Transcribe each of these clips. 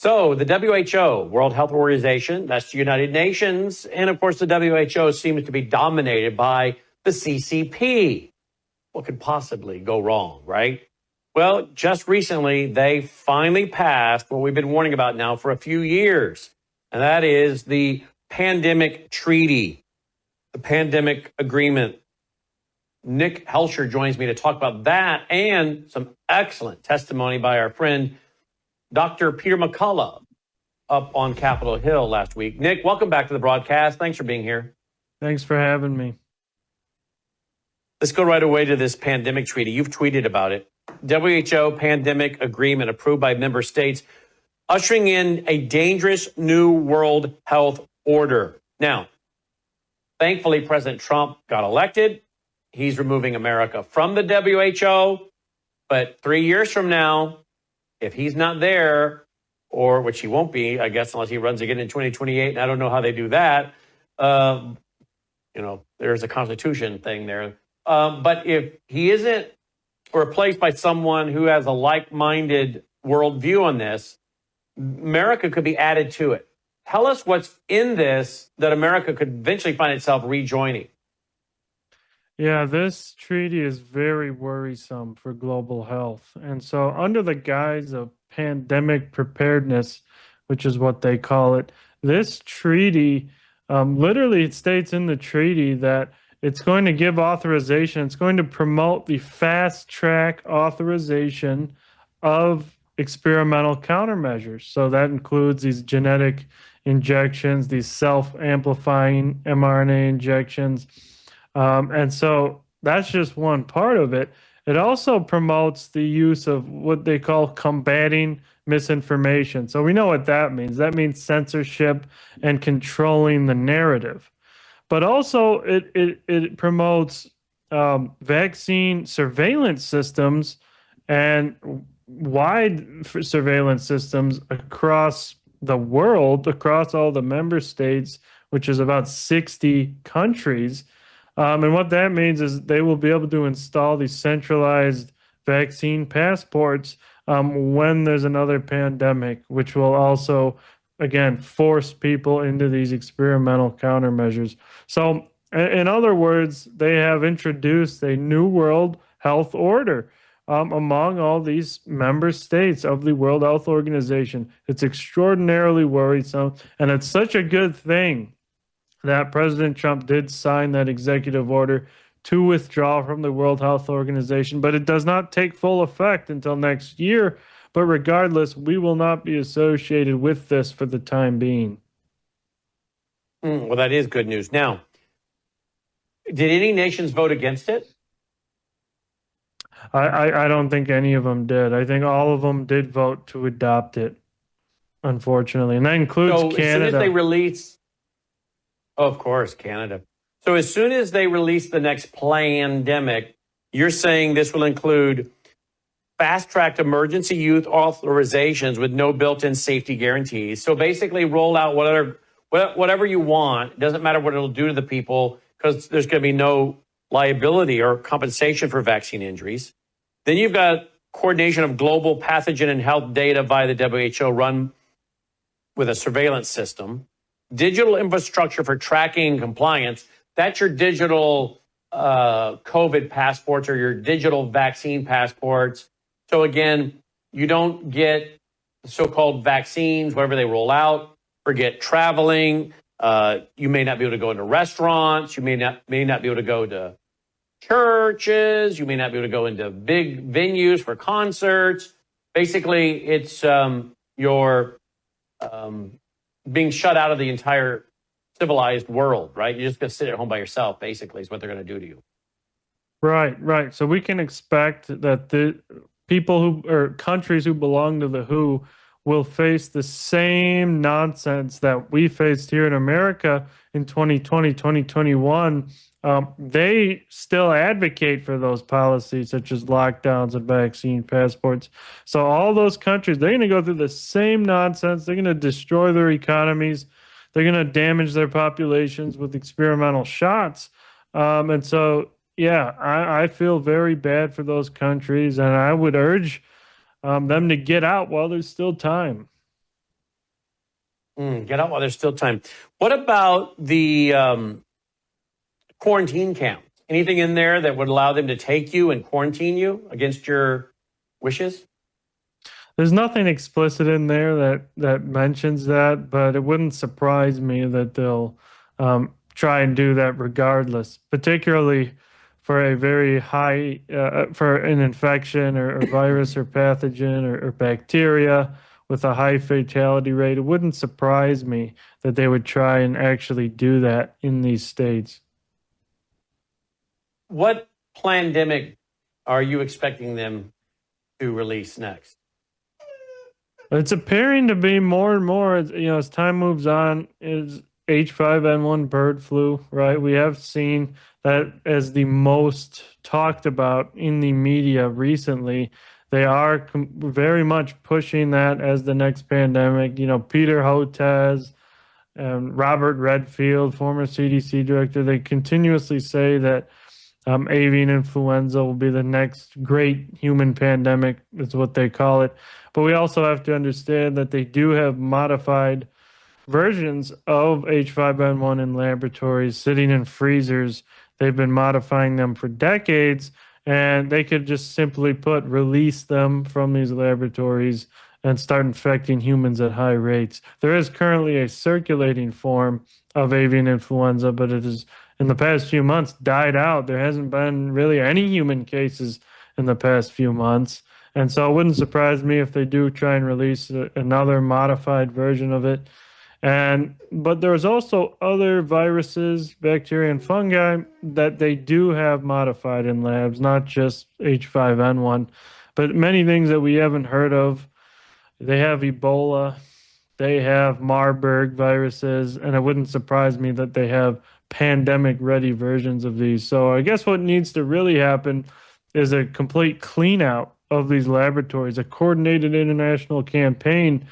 So the WHO, World Health Organization, that's the United Nations, and of course the WHO seems to be dominated by the CCP. What could possibly go wrong, right? Well, just recently, they finally passed what we've been warning about now for a few years, and that is the pandemic treaty, the pandemic agreement. Nick Helsher joins me to talk about that and some excellent testimony by our friend, Dr. Peter McCullough, up on Capitol Hill last week. Nick, welcome back to the broadcast. Thanks for being here. Thanks for having me. Let's go right away to this pandemic treaty. You've tweeted about it. WHO pandemic agreement approved by member states, ushering in a dangerous new world health order. Now, thankfully, President Trump got elected. He's removing America from the WHO. But 3 years from now, if he's not there, or which he won't be, I guess, unless he runs again in 2028, and I don't know how they do that. There's a constitution thing there. But if he isn't replaced by someone who has a like-minded worldview on this, America could be added to it. Tell us what's in this that America could eventually find itself rejoining. Yeah, this treaty is very worrisome for global health. And so under the guise of pandemic preparedness, which is what they call it, this treaty, literally it states in the treaty that it's going to give authorization, it's going to promote the fast track authorization of experimental countermeasures. So that includes these genetic injections, these self-amplifying mRNA injections. And so that's just one part of it. It also promotes the use of what they call combating misinformation. So we know what that means. That means censorship and controlling the narrative. But also it promotes vaccine surveillance systems and wide surveillance systems across the world, across all the member states, which is about 60 countries. And what that means is they will be able to install these centralized vaccine passports when there's another pandemic, which will also, again, force people into these experimental countermeasures. So, in other words, they have introduced a new world health order among all these member states of the World Health Organization. It's extraordinarily worrisome, and it's such a good thing that President Trump did sign that executive order to withdraw from the World Health Organization, but it does not take full effect until next year. But regardless, we will not be associated with this for the time being. Well, that is good news. Now, did any nations vote against it? I don't think any of them did. I think all of them did vote to adopt it, unfortunately. And that includes Canada. As soon as they release... Oh, of course, Canada. So as soon as they release the next pandemic, you're saying this will include fast-tracked emergency use authorizations with no built-in safety guarantees. So basically roll out whatever you want. It doesn't matter what it'll do to the people because there's going to be no liability or compensation for vaccine injuries. Then you've got coordination of global pathogen and health data via the WHO run with a surveillance system. Digital infrastructure for tracking and compliance. That's your digital COVID passports or your digital vaccine passports. So again, you don't get so-called vaccines, wherever they roll out. Forget traveling. You may not be able to go into restaurants. You may not be able to go to churches. You may not be able to go into big venues for concerts. Basically, it's your being shut out of the entire civilized world, right? You're just going to sit at home by yourself, basically, is what they're going to do to you. Right. So we can expect that the people or countries who belong to the WHO will face the same nonsense that we faced here in America in 2020, 2021. They still advocate for those policies such as lockdowns and vaccine passports. So all those countries, they're going to go through the same nonsense. They're going to destroy their economies. They're going to damage their populations with experimental shots. And so, yeah, I feel very bad for those countries, and I would urge them to get out while there's still time. Get out while there's still time. What about the quarantine camps? Anything in there that would allow them to take you and quarantine you against your wishes? There's nothing explicit in there that mentions that, but it wouldn't surprise me that they'll try and do that regardless, particularly for a very high for an infection or virus or pathogen or bacteria with a high fatality rate. It wouldn't surprise me that they would try and actually do that in these states. What pandemic are you expecting them to release next? It's appearing to be more and more, as time moves on, is H5N1 bird flu, right? We have seen that as the most talked about in the media recently. They are very much pushing that as the next pandemic. Peter Hotez and Robert Redfield, former CDC director, they continuously say that avian influenza will be the next great human pandemic, is what they call it. But we also have to understand that they do have modified versions of H5N1 in laboratories sitting in freezers. They've been modifying them for decades, and they could just simply release them from these laboratories and start infecting humans at high rates. There is currently a circulating form of avian influenza, but it is in the past few months died out. There hasn't been really any human cases in the past few months. And so it wouldn't surprise me if they do try and release another modified version of it. But there's also other viruses, bacteria, and fungi that they do have modified in labs, not just H5N1, but many things that we haven't heard of. They have Ebola, they have Marburg viruses, and it wouldn't surprise me that they have pandemic-ready versions of these. So I guess what needs to really happen is a complete clean out of these laboratories, a coordinated international campaign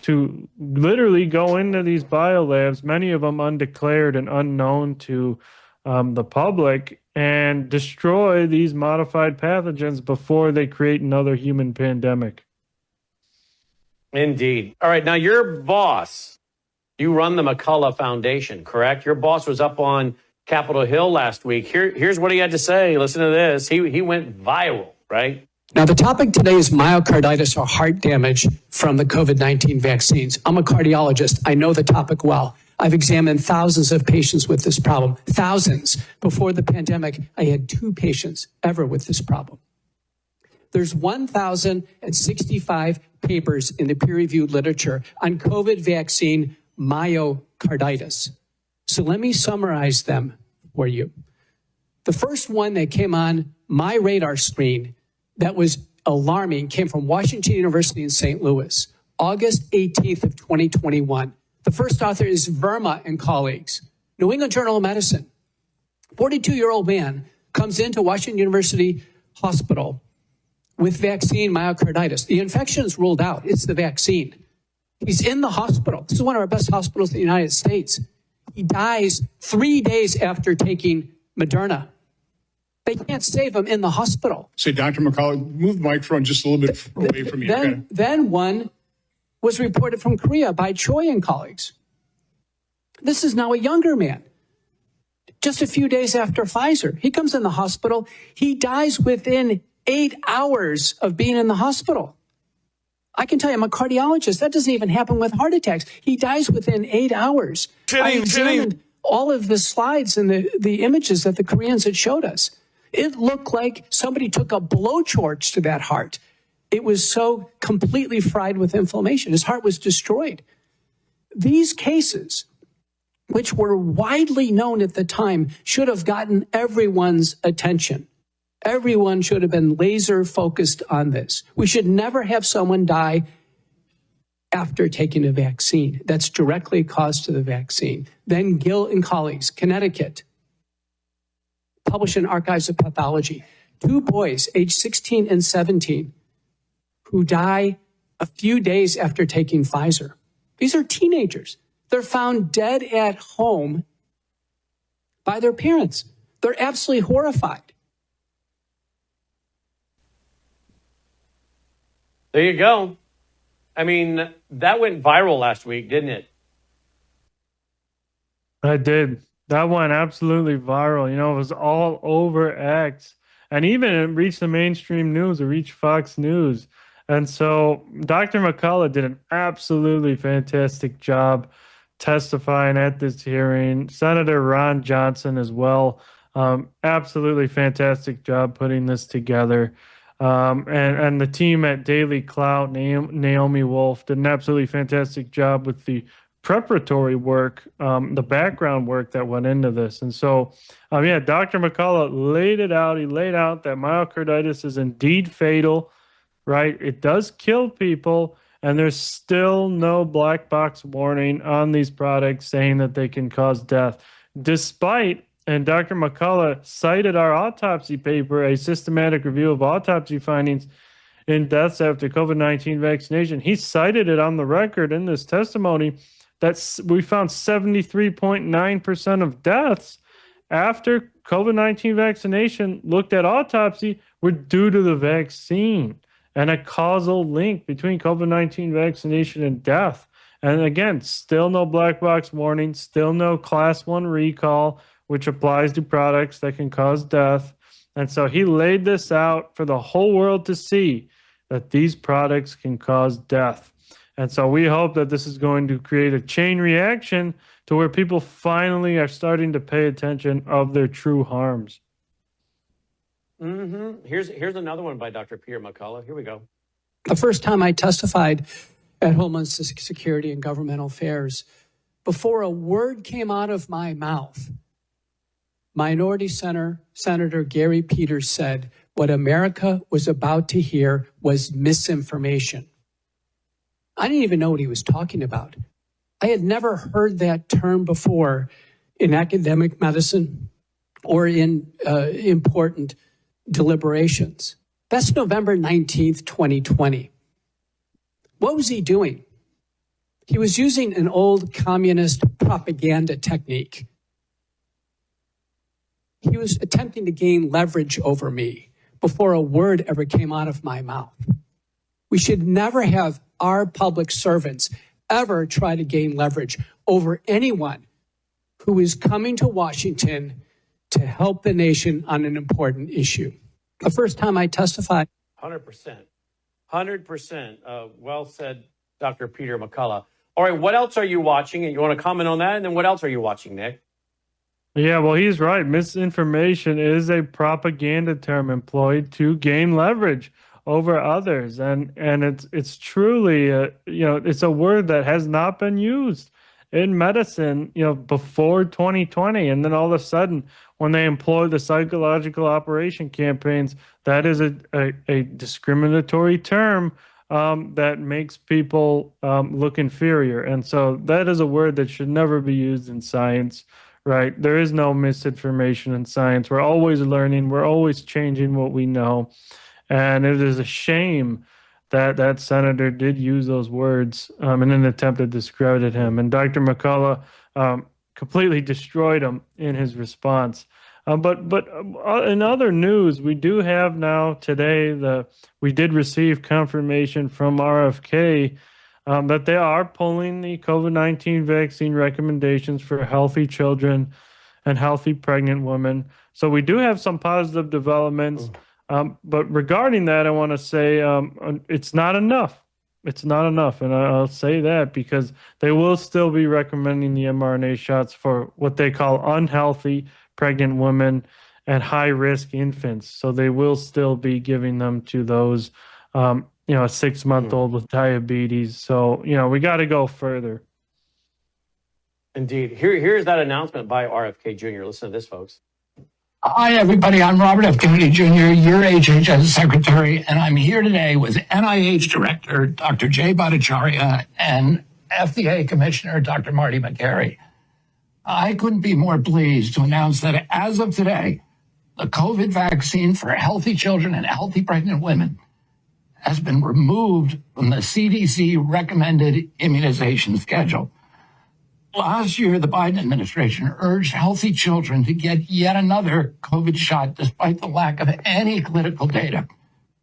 to literally go into these biolabs, many of them undeclared and unknown to the public, and destroy these modified pathogens before they create another human pandemic. Indeed. All right. Now, your boss, you run the McCullough Foundation, correct? Your boss was up on Capitol Hill last week. Here's what he had to say. Listen to this. He went viral, right? Now, the topic today is myocarditis or heart damage from the COVID-19 vaccines. I'm a cardiologist. I know the topic well. I've examined thousands of patients with this problem. Thousands. Before the pandemic, I had 2 patients ever with this problem. There's 1,065 papers in the peer-reviewed literature on COVID vaccine myocarditis. So let me summarize them for you. The first one that came on my radar screen that was alarming came from Washington University in St. Louis, August 18th of 2021. The first author is Verma and colleagues, New England Journal of Medicine. 42-year-old man comes into Washington University Hospital with vaccine myocarditis. The infection is ruled out. It's the vaccine. He's in the hospital. This is one of our best hospitals in the United States. He dies 3 days after taking Moderna. They can't save him in the hospital. Say, Dr. McCullough, move the microphone just a little bit away from you. Then one was reported from Korea by Choi and colleagues. This is now a younger man. Just a few days after Pfizer, he comes in the hospital. He dies within 8 hours of being in the hospital. I can tell you, I'm a cardiologist. That doesn't even happen with heart attacks. He dies within 8 hours. I examined all of the slides and the images that the Koreans had showed us. It looked like somebody took a blowtorch to that heart. It was so completely fried with inflammation. His heart was destroyed. These cases, which were widely known at the time, should have gotten everyone's attention. Everyone should have been laser focused on this. We should never have someone die after taking a vaccine. That's directly caused to the vaccine. Then Gill and colleagues, Connecticut, published in Archives of Pathology, 2 boys, age 16 and 17, who die a few days after taking Pfizer. These are teenagers. They're found dead at home by their parents. They're absolutely horrified. There you go. I mean, that went viral last week, didn't it? I did. That went absolutely viral. It was all over X. And even it reached the mainstream news, it reached Fox News. And so Dr. McCullough did an absolutely fantastic job testifying at this hearing. Senator Ron Johnson as well. Absolutely fantastic job putting this together. And the team at Daily Clout, Naomi Wolf, did an absolutely fantastic job with the preparatory work, the background work that went into this. And so, yeah, Dr. McCullough laid it out. He laid out that myocarditis is indeed fatal, right? It does kill people, and there's still no black box warning on these products saying that they can cause death, despite. And Dr. McCullough cited our autopsy paper, a systematic review of autopsy findings in deaths after COVID-19 vaccination. He cited it on the record in this testimony that we found 73.9% of deaths after COVID-19 vaccination looked at autopsy were due to the vaccine, and a causal link between COVID-19 vaccination and death. And again, still no black box warning, still no class 1 recall, which applies to products that can cause death. And so he laid this out for the whole world to see that these products can cause death. And so we hope that this is going to create a chain reaction to where people finally are starting to pay attention of their true harms. Here's another one by Dr. Peter McCullough. Here we go. The first time I testified at Homeland Security and Governmental Affairs, before a word came out of my mouth, Minority Senator Gary Peters said, what America was about to hear was misinformation. I didn't even know what he was talking about. I had never heard that term before in academic medicine or in important deliberations. That's November 19th, 2020. What was he doing? He was using an old communist propaganda technique. He was attempting to gain leverage over me before a word ever came out of my mouth. We should never have our public servants ever try to gain leverage over anyone who is coming to Washington to help the nation on an important issue. The first time I testified. 100%. 100%. Well said, Dr. Peter McCullough. All right, what else are you watching? And you want to comment on that? And then what else are you watching, Nick? Yeah, well, he's right. Misinformation is a propaganda term employed to gain leverage over others, and it's truly it's a word that has not been used in medicine before 2020, and then all of a sudden when they employ the psychological operation campaigns, that is a discriminatory term that makes people look inferior, and so that is a word that should never be used in science. Right. There is no misinformation in science. We're always learning. We're always changing what we know. And it is a shame that that senator did use those words in an attempt to discredit him. And Dr. McCullough completely destroyed him in his response. But in other news, we do have now today we did receive confirmation from RFK that they are pulling the COVID-19 vaccine recommendations for healthy children and healthy pregnant women. So we do have some positive developments. But regarding that, I want to say it's not enough. It's not enough. And I'll say that because they will still be recommending the mRNA shots for what they call unhealthy pregnant women and high-risk infants. So they will still be giving them to those a 6-month-old with diabetes. So, we got to go further. Indeed. Here's that announcement by RFK Jr. Listen to this, folks. Hi, everybody. I'm Robert F. Kennedy Jr., your HHS Secretary, and I'm here today with NIH Director Dr. Jay Bhattacharya and FDA Commissioner Dr. Marty Makary. I couldn't be more pleased to announce that as of today, the COVID vaccine for healthy children and healthy pregnant women has been removed from the CDC recommended immunization schedule. Last year, the Biden administration urged healthy children to get yet another COVID shot despite the lack of any clinical data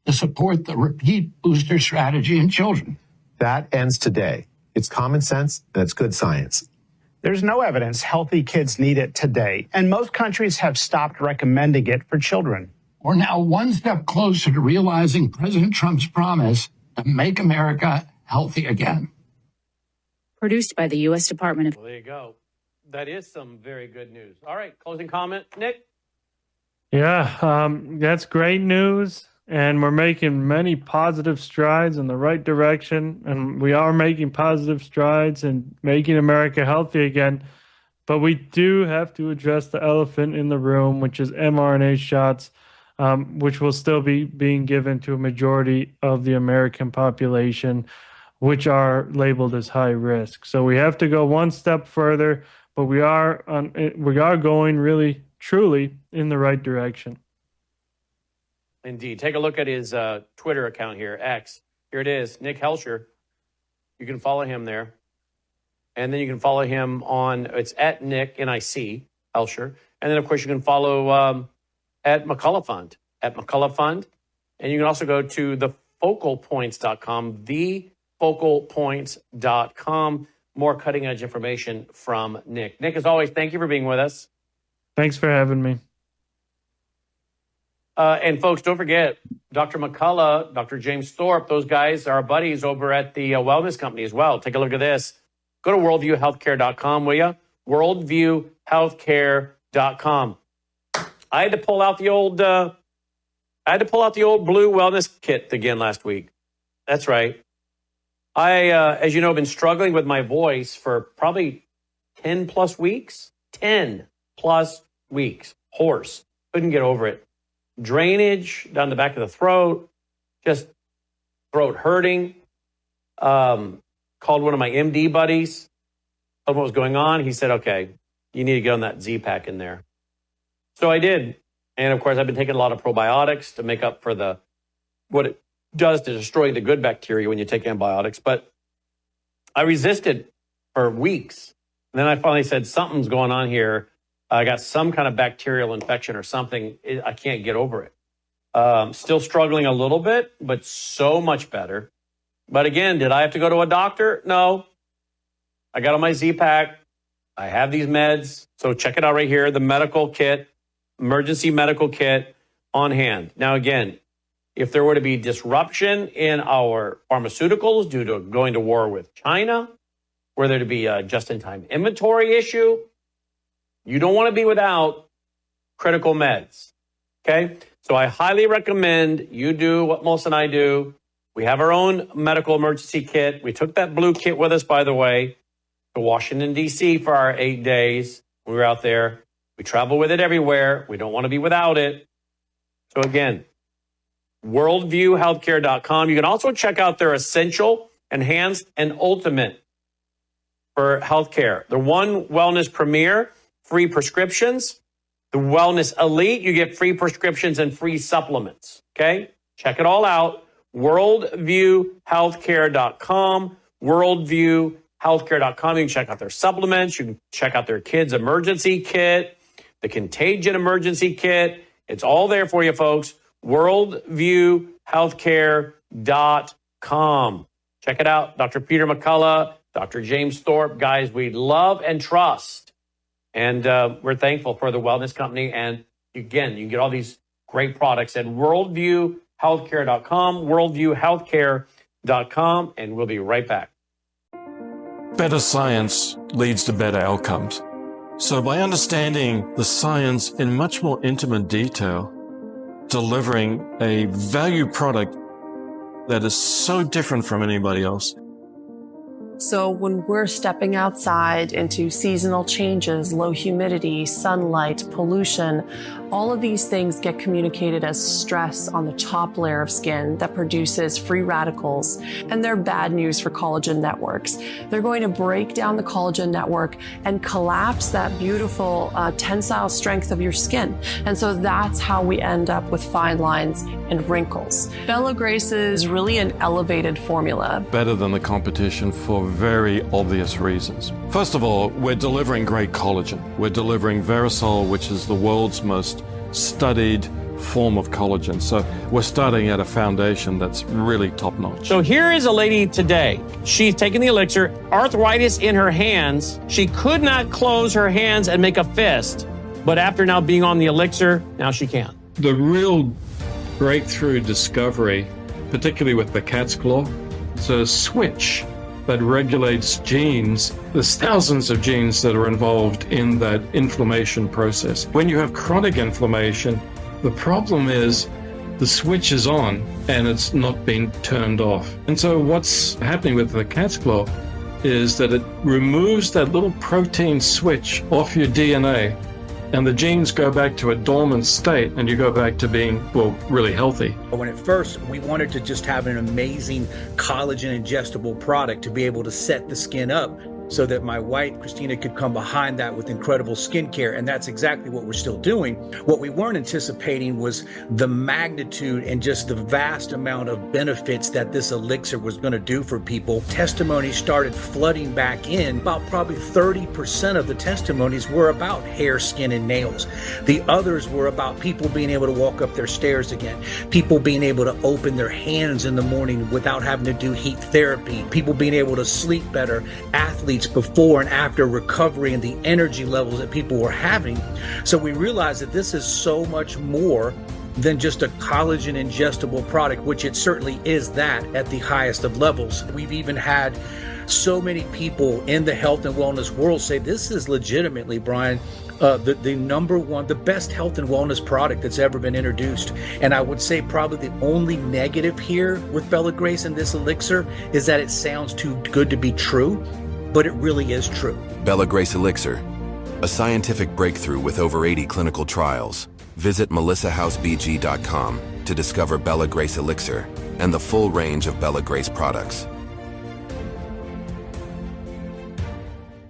to support the repeat booster strategy in children. That ends today. It's common sense and it's good science. There's no evidence healthy kids need it today, and most countries have stopped recommending it for children. We're now one step closer to realizing President Trump's promise to make America healthy again. Produced by the U.S. Department of... Well, there you go. That is some very good news. All right, closing comment, Nick? Yeah, that's great news. And we're making many positive strides in the right direction. And we are making positive strides in making America healthy again. But we do have to address the elephant in the room, which is mRNA shots, which will still be being given to a majority of the American population, which are labeled as high risk. So we have to go one step further, but we are going really, truly in the right direction. Indeed. Take a look at his Twitter account here, X. Here it is, Nick Helsher. You can follow him there. And then you can follow him on, it's at Nick, N-I-C, Helsher. And then, of course, you can follow at McCullough Fund, at McCullough Fund. And you can also go to thefocalpoints.com, thefocalpoints.com. More cutting-edge information from Nick. Nick, as always, thank you for being with us. Thanks for having me. And folks, don't forget, Dr. McCullough, Dr. James Thorpe, those guys are our buddies over at the Wellness Company as well. Take a look at this. Go to worldviewhealthcare.com, will you? Worldviewhealthcare.com. I had to pull out the old blue wellness kit again last week. That's right. I, as you know, have been struggling with my voice for probably 10 plus weeks. 10 plus weeks. Hoarse. Couldn't get over it. Drainage down the back of the throat, just throat hurting. Called one of my MD buddies, told him what was going on. He said, okay, you need to get on that Z-Pack in there. So I did. And of course, I've been taking a lot of probiotics to make up for what it does to destroy the good bacteria when you take antibiotics. But I resisted for weeks. And then I finally said, something's going on here. I got some kind of bacterial infection or something. I can't get over it. Still struggling a little bit, but so much better. But again, did I have to go to a doctor? No. I got on my Z-Pack. I have these meds. So check it out right here, the medical kit, emergency medical kit on hand. Now, again, if there were to be disruption in our pharmaceuticals due to going to war with China, were there to be a just-in-time inventory issue, you don't want to be without critical meds, okay? So I highly recommend you do what Melissa and I do. We have our own medical emergency kit. We took that blue kit with us, by the way, to Washington, D.C. for our 8 days. We were out there. We travel with it everywhere. We don't want to be without it. So again, worldviewhealthcare.com. You can also check out their Essential, Enhanced, and Ultimate for healthcare. The One Wellness Premier, free prescriptions. The Wellness Elite, you get free prescriptions and free supplements. Okay? Check it all out. Worldviewhealthcare.com. Worldviewhealthcare.com. You can check out their supplements. You can check out their kids' emergency kit, the contagion emergency kit. It's all there for you, folks. Worldviewhealthcare.com. Check it out. Dr. Peter McCullough, Dr. James Thorpe, guys we love and trust. And we're thankful for the Wellness Company. And again, you can get all these great products at worldviewhealthcare.com, worldviewhealthcare.com, and we'll be right back. Better science leads to better outcomes. So by understanding the science in much more intimate detail, delivering a value product that is so different from anybody else. So when we're stepping outside into seasonal changes, low humidity, sunlight, pollution, all of these things get communicated as stress on the top layer of skin that produces free radicals, and they're bad news for collagen networks. They're going to break down the collagen network and collapse that beautiful tensile strength of your skin. And so that's how we end up with fine lines and wrinkles. Bella Grace is really an elevated formula. Better than the competition for very obvious reasons. First of all, we're delivering great collagen. We're delivering Verisol, which is the world's most studied form of collagen. So we're starting at a foundation that's really top notch. So here is a lady today. She's taken the elixir, arthritis in her hands. She could not close her hands and make a fist. But after now being on the elixir, now she can. The real breakthrough discovery, particularly with the cat's claw, is a switch that regulates genes. There's thousands of genes that are involved in that inflammation process. When you have chronic inflammation, the problem is the switch is on and it's not being turned off. And so what's happening with the cat's claw is that it removes that little protein switch off your DNA, and the genes go back to a dormant state, and you go back to being, well, really healthy. When at first we wanted to just have an amazing collagen ingestible product to be able to set the skin up so that my wife, Christina, could come behind that with incredible skincare. And that's exactly what we're still doing. What we weren't anticipating was the magnitude and just the vast amount of benefits that this elixir was going to do for people. Testimonies started flooding back in. About probably 30% of the testimonies were about hair, skin, and nails. The others were about people being able to walk up their stairs again, people being able to open their hands in the morning without having to do heat therapy, people being able to sleep better, athletes before and after recovery, and the energy levels that people were having. So we realized that this is so much more than just a collagen ingestible product, which it certainly is that at the highest of levels. We've even had so many people in the health and wellness world say this is legitimately, Brian, the number one, the best health and wellness product that's ever been introduced. And I would say probably the only negative here with Bella Grace and this elixir is that it sounds too good to be true, but it really is true. Bella Grace Elixir, a scientific breakthrough with over 80 clinical trials. Visit melissahousebg.com to discover Bella Grace Elixir and the full range of Bella Grace products.